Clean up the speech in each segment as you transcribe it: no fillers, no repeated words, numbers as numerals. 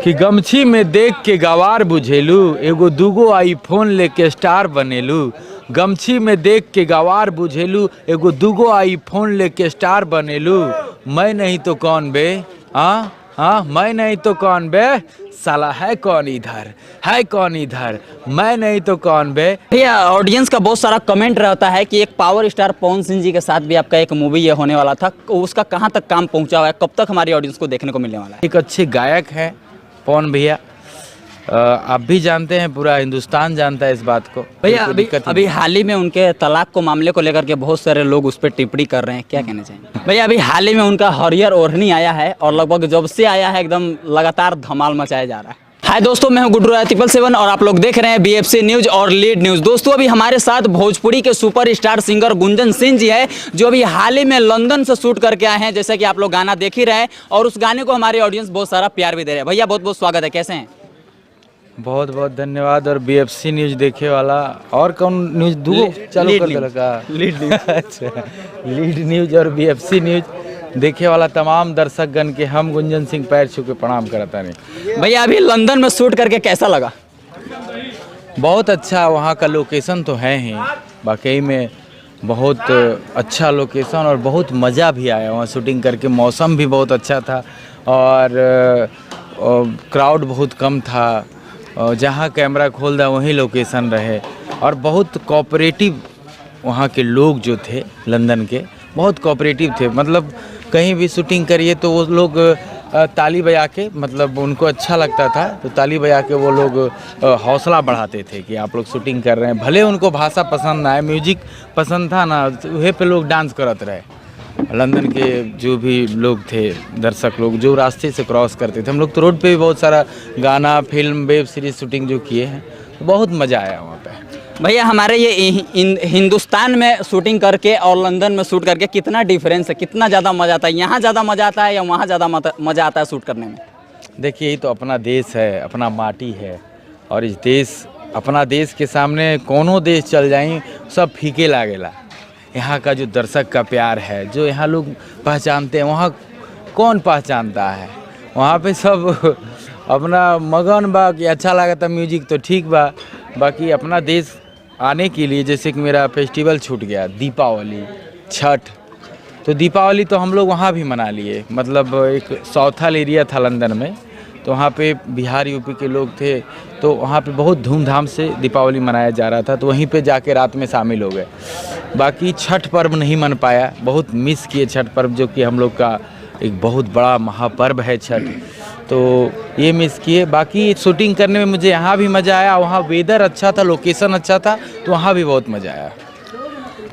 कि गमछी में देख के गवार बुझेलू, एगो दूगो आईफोन लेके स्टार बनेलू। गमछी में देख के गवार बुझेलू, एगो दूगो आईफोन लेके स्टार बनेलू। मैं नहीं तो कौन बे, हाँ हाँ मैं नहीं तो कौन बे, साला है कौन इधर, है कौन इधर, मैं नहीं तो कौन बे। भैया ऑडियंस का बहुत सारा कमेंट रहता है कि एक पावर स्टार पवन सिंह जी के साथ भी आपका एक मूवी ये होने वाला था, उसका कहाँ तक काम पहुँचा हुआ है, कब तक हमारी ऑडियंस को देखने को मिलने वाला है? एक अच्छे गायक हैं पवन भैया, आप भी जानते हैं, पूरा हिंदुस्तान जानता है इस बात को। भैया अभी हाल ही में उनके तलाक को मामले को लेकर के बहुत सारे लोग उस पर टिप्पणी कर रहे हैं, क्या कहना चाहेंगे? भैया अभी हाल ही में उनका हरियर ओढ़नी आया है और लगभग जब से आया है एकदम लगातार धमाल मचाया जा रहा है। हाय दोस्तों, मैं हूं गुड्डू राय 777 और आप लोग देख रहे हैं BFC न्यूज और लीड न्यूज। दोस्तों अभी हमारे साथ भोजपुरी के सुपरस्टार सिंगर गुंजन सिंह जी है, जो अभी हाल ही में लंदन से शूट करके आए हैं। जैसे कि आप लोग गाना देख ही रहे हैं और उस गाने को हमारी ऑडियंस बहुत सारा प्यार भी दे रहे हैं। भैया बहुत बहुत स्वागत है, कैसे हैं? बहुत बहुत धन्यवाद। और BFC न्यूज देखे वाला और कौन न्यूज दो चालू कर देगा? Lead news. अच्छा, लीड न्यूज और BFC न्यूज देखे वाला तमाम दर्शकगण के हम गुंजन सिंह पैर छू के प्रणाम करता नहीं। भैया अभी लंदन में शूट करके कैसा लगा? बहुत अच्छा, वहाँ का लोकेशन तो है ही, वाकई में बहुत अच्छा लोकेशन और बहुत मज़ा भी आया वहाँ शूटिंग करके। मौसम भी बहुत अच्छा था और क्राउड बहुत कम था। जहाँ कैमरा खोल दिया वहीं लोकेशन रहे और बहुत कोऑपरेटिव वहाँ के लोग जो थे लंदन के, बहुत कोऑपरेटिव थे। मतलब कहीं भी शूटिंग करिए तो वो लोग ताली बजा के, मतलब उनको अच्छा लगता था तो ताली बजा के वो लोग हौसला बढ़ाते थे कि आप लोग शूटिंग कर रहे हैं। भले उनको भाषा पसंद ना आए, म्यूजिक पसंद था ना, वहीं पे लोग डांस करते रहे। लंदन के जो भी लोग थे, दर्शक लोग जो रास्ते से क्रॉस करते थे, हम लोग तो रोड पे भी बहुत सारा गाना, फिल्म, वेब सीरीज शूटिंग जो किए हैं, तो बहुत मज़ा आया वहाँ पे। भैया हमारे ये हिंदुस्तान में शूटिंग करके और लंदन में शूट करके कितना डिफरेंस है, कितना ज़्यादा मज़ा आता है? यहाँ ज़्यादा मज़ा आता है या वहाँ ज़्यादा मज़ा आता है शूट करने में? देखिए, यही तो अपना देश है, अपना माटी है और इस देश, अपना देश के सामने कोनो देश चल जाएं सब फीके लागेला। यहाँ का जो दर्शक का प्यार है, जो यहाँ लोग पहचानते हैं, वहाँ कौन पहचानता है? वहाँ पे सब अपना मगन बा कि अच्छा लगा म्यूजिक तो ठीक बा। बाकी अपना देश आने के लिए, जैसे कि मेरा फेस्टिवल छूट गया, दीपावली, छठ, तो दीपावली तो हम लोग वहाँ भी मना लिए। मतलब एक साउथल एरिया था लंदन में, तो वहाँ पे बिहार यूपी के लोग थे, तो वहाँ पे बहुत धूमधाम से दीपावली मनाया जा रहा था, तो वहीं पे जाके रात में शामिल हो गए। बाकी छठ पर्व नहीं मन पाया, बहुत मिस किए छठ पर्व, जो कि हम लोग का एक बहुत बड़ा महापर्व है छठ, तो ये मिस किए। बाकी शूटिंग करने में मुझे यहाँ भी मज़ा आया, वहाँ वेदर अच्छा था, लोकेशन अच्छा था, तो वहाँ भी बहुत मज़ा आया।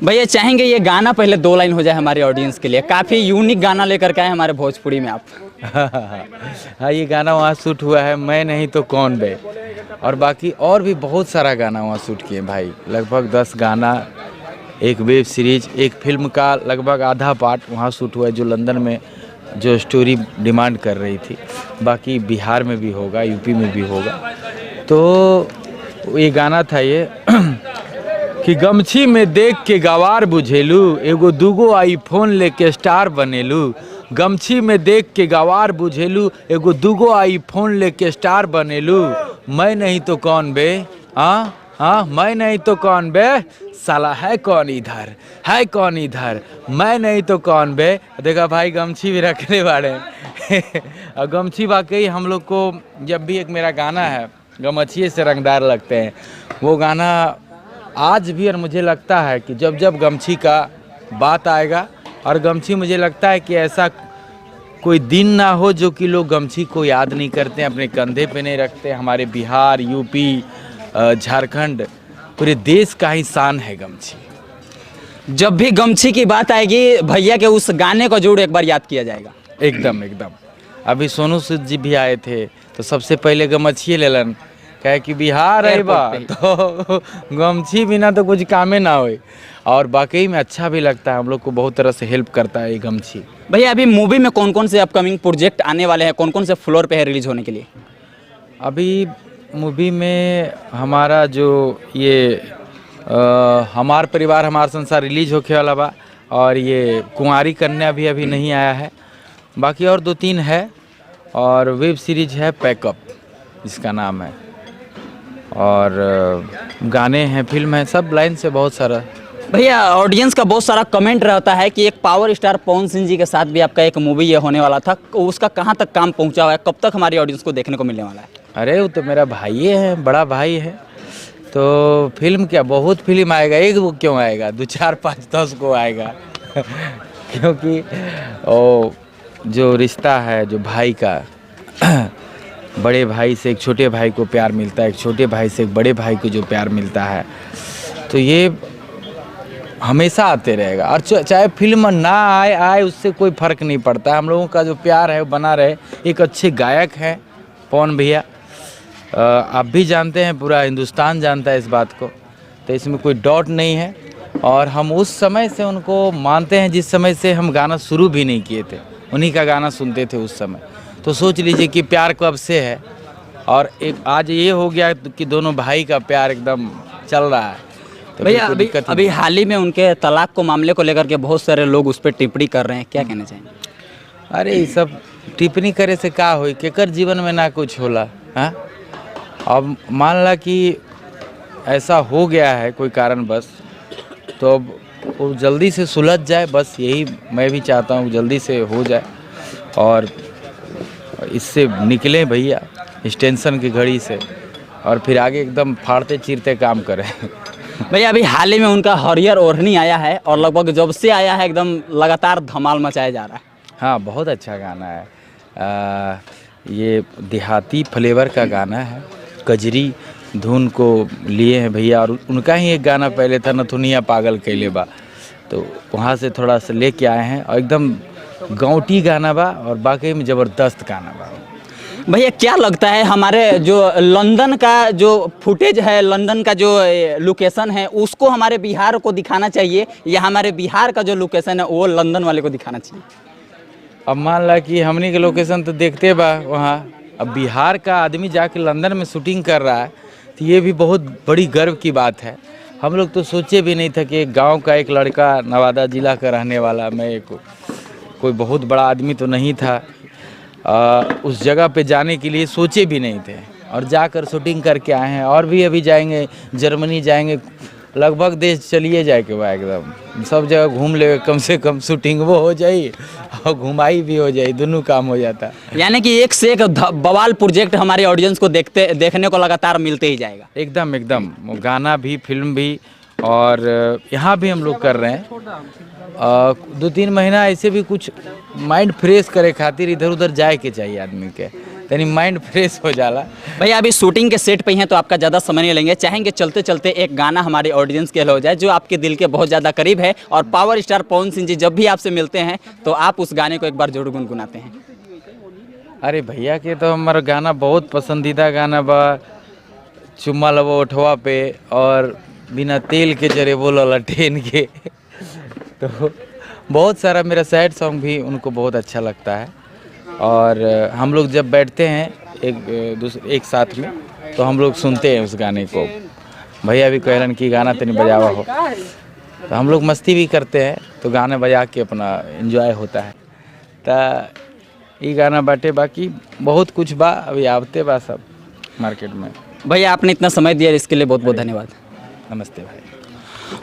भैया चाहेंगे ये गाना पहले 2 लाइन हो जाए हमारी ऑडियंस के लिए? काफ़ी यूनिक गाना लेकर के आए हमारे भोजपुरी में आप। हाँ, ये गाना वहाँ शूट हुआ है, मैं नहीं तो कौन बे। और बाकी और भी बहुत सारा गाना वहाँ शूट किए भाई, लगभग 10 गाना, एक वेब सीरीज, एक फिल्म का लगभग आधा पार्ट वहाँ शूट हुआ है, जो लंदन में जो स्टोरी डिमांड कर रही थी। बाकी बिहार में भी होगा, यूपी में भी होगा। तो ये गाना था ये कि गमछी में देख के गवार बुझेलू, एगो दूगो आईफोन लेके स्टार बनेलू। गमछी में देख के गवार बुझेलू, एगो दूगो आईफोन लेके स्टार बनेलू। मैं नहीं तो कौन बे, हाँ हाँ मैं नहीं तो कौन बे, साला है कौन इधर, है कौन इधर, मैं नहीं तो कौन बे। देखा भाई, गमछी भी रखने वाले और गमछी वाकई हम लोग को, जब भी एक मेरा गाना है गमछिए से रंगदार लगते हैं, वो गाना आज भी, और मुझे लगता है कि जब जब गमछी का बात आएगा, और गमछी मुझे लगता है कि ऐसा कोई दिन ना हो जो कि लोग गमछी को याद नहीं करते हैं, अपने कंधे पे नहीं रखते। हमारे बिहार, यूपी, झारखंड, पूरे देश का ही शान है गमछी। जब भी गमछी की बात आएगी भैया के उस गाने को जरूर एक बार याद किया जाएगा। एकदम एकदम। अभी सोनू सूद जी भी आए थे, तो सबसे पहले गमछिए लेलन, कहे कि बिहार है बा तो गमछी बिना तो कुछ कामे ना होए। और वाकई में अच्छा भी लगता है, हम लोग को बहुत तरह से हेल्प करता है ये गमछी। भैया अभी मूवी में कौन कौन से अपकमिंग प्रोजेक्ट आने वाले हैं, कौन कौन से फ्लोर पे है रिलीज होने के लिए? अभी मूवी में हमारा जो ये हमार परिवार हमार संसार रिलीज होके वाला बा, और ये कुंवारी कन्या भी अभी नहीं आया है। बाकी और 2-3 है, और वेब सीरीज है पैकअप, इसका नाम है। और गाने हैं, फिल्म है, सब लाइन से बहुत सारा। भैया ऑडियंस का बहुत सारा कमेंट रहता है कि एक पावर स्टार पवन सिंह जी के साथ भी आपका एक मूवी ये होने वाला था, उसका कहाँ तक काम पहुँचा हुआ है, कब तक हमारी ऑडियंस को देखने को मिलने वाला है? अरे वो तो मेरा भाई है, बड़ा भाई है, तो फिल्म क्या बहुत फिल्म आएगा, एक वो क्यों आएगा, 2 4 5 10 को आएगा क्योंकि वो जो रिश्ता है जो भाई का बड़े भाई से एक छोटे भाई को प्यार मिलता है, एक छोटे भाई से एक बड़े भाई को जो प्यार मिलता है, तो ये हमेशा आते रहेगा। और चाहे फिल्म ना आए उससे कोई फ़र्क नहीं पड़ता। हम लोगों का जो प्यार है वो बना रहे। एक अच्छे गायक हैं पवन भैया, आप भी जानते हैं, पूरा हिंदुस्तान जानता है इस बात को, तो इसमें कोई डाउट नहीं है। और हम उस समय से उनको मानते हैं जिस समय से हम गाना शुरू भी नहीं किए थे, उन्हीं का गाना सुनते थे उस समय। तो सोच लीजिए कि प्यार कब से है, और एक आज ये हो गया कि दोनों भाई का प्यार एकदम चल रहा है। तो भैया अभी हाल ही में उनके तलाक को मामले को लेकर के बहुत सारे लोग उस पर टिप्पणी कर रहे हैं, क्या कहना चाहेंगे? अरे ये सब टिप्पणी करे से का होई, केकर जीवन में ना कुछ होला। हाँ, अब मान ला कि ऐसा हो गया है कोई कारणवश, तो अब वो जल्दी से सुलझ जाए, बस यही मैं भी चाहता हूँ, जल्दी से हो जाए और इससे निकले भैया इस टेंशन की घड़ी से, और फिर आगे एकदम फाड़ते चीरते काम करें। भैया अभी हाल ही में उनका हरियर ओढ़नी आया है और लगभग जब से आया है एकदम लगातार धमाल मचाया जा रहा है। हाँ, बहुत अच्छा गाना है। ये देहाती फ्लेवर का गाना है, कजरी धुन को लिए हैं भैया, और उनका ही एक गाना पहले था नथुनिया पागल कैले बा, तो वहाँ से थोड़ा सा लेके आए हैं, और एकदम गाँवटी गाना बा और बाकी में ज़बरदस्त गाना बा। भैया क्या लगता है हमारे जो लंदन का जो फुटेज है, लंदन का जो लोकेशन है, उसको हमारे बिहार को दिखाना चाहिए, या हमारे बिहार का जो लोकेशन है वो लंदन वाले को दिखाना चाहिए? अब मान ला कि हमनी के लोकेशन तो देखते बा वहाँ, अब बिहार का आदमी जाके लंदन में शूटिंग कर रहा है, तो ये भी बहुत बड़ी गर्व की बात है। हम लोग तो सोचे भी नहीं था कि एक गाँव का एक लड़का, नवादा जिला का रहने वाला, मैं एक कोई बहुत बड़ा आदमी तो नहीं था, उस जगह पे जाने के लिए सोचे भी नहीं थे, और जाकर शूटिंग करके आए हैं। और भी अभी जाएंगे, जर्मनी जाएंगे, लगभग देश चलिए जाए के बाद एकदम सब जगह घूम ले, कम से कम शूटिंग वो हो जाए और घुमाई भी हो जाए, दोनों काम हो जाता। यानी कि एक से एक बवाल प्रोजेक्ट हमारे ऑडियंस को देखने को लगातार मिलते ही जाएगा। एकदम एकदम, गाना भी, फिल्म भी, और यहाँ भी हम लोग कर रहे हैं। 2-3 महीना ऐसे भी कुछ माइंड फ्रेश करे खातिर इधर उधर जाए के चाहिए आदमी के, यानी माइंड फ्रेश हो जाला। भैया अभी शूटिंग के सेट पे हैं, तो आपका ज़्यादा समय नहीं लेंगे, चाहेंगे चलते चलते एक गाना हमारे ऑडियंस के लिए हो जाए जो आपके दिल के बहुत ज़्यादा करीब है, और पावर स्टार पवन सिंह जी जब भी आपसे मिलते हैं तो आप उस गाने को एक बार जरूर गुनगुनाते हैं। अरे भैया के तो हमारा गाना बहुत पसंदीदा गाना बा, चुम्मा लबो ओठवा पे और बिना तेल के जरे बोला लटेन के तो बहुत सारा मेरा सैड सॉन्ग भी उनको बहुत अच्छा लगता है। और हम लोग जब बैठते हैं एक साथ में, तो हम लोग सुनते हैं उस गाने को। भैया भी कहलन कि गाना तो नहीं बजावा हो, तो हम लोग मस्ती भी करते हैं, तो गाना बजा के अपना एंजॉय होता है। तो ये गाना बाटे, बाकी बहुत कुछ बा अभी आवते बा सब मार्केट में। भैया आपने इतना समय दिया, इसके लिए बहुत बहुत धन्यवाद। नमस्ते भाई।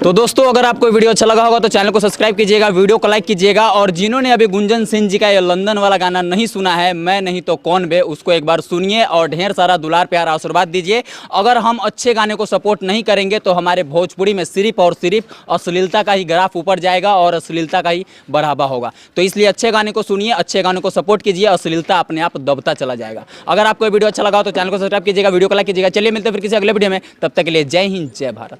तो दोस्तों अगर आपको वीडियो अच्छा लगा होगा तो चैनल को सब्सक्राइब कीजिएगा, वीडियो को लाइक कीजिएगा, और जिन्होंने अभी गुंजन सिंह जी का ये लंदन वाला गाना नहीं सुना है, मैं नहीं तो कौन बे, उसको एक बार सुनिए और ढेर सारा दुलार प्यार आशीर्वाद दीजिए। अगर हम अच्छे गाने को सपोर्ट नहीं करेंगे तो हमारे भोजपुरी में सिर्फ और सिर्फ अश्लीलता का ही ग्राफ ऊपर जाएगा और अश्लीलता का ही बढ़ावा होगा। तो इसलिए अच्छे गाने को सुनिए, अच्छे गाने को सपोर्ट कीजिए, अश्लीलता अपने आप दबता चला जाएगा। अगर आपको वीडियो अच्छा लगा हो तो चैनल को सब्सक्राइब कीजिएगा, वीडियो को लाइक कीजिएगा। चलिए मिलते हैं फिर किसी अगले वीडियो में, तब तक के लिए जय हिंद, जय भारत।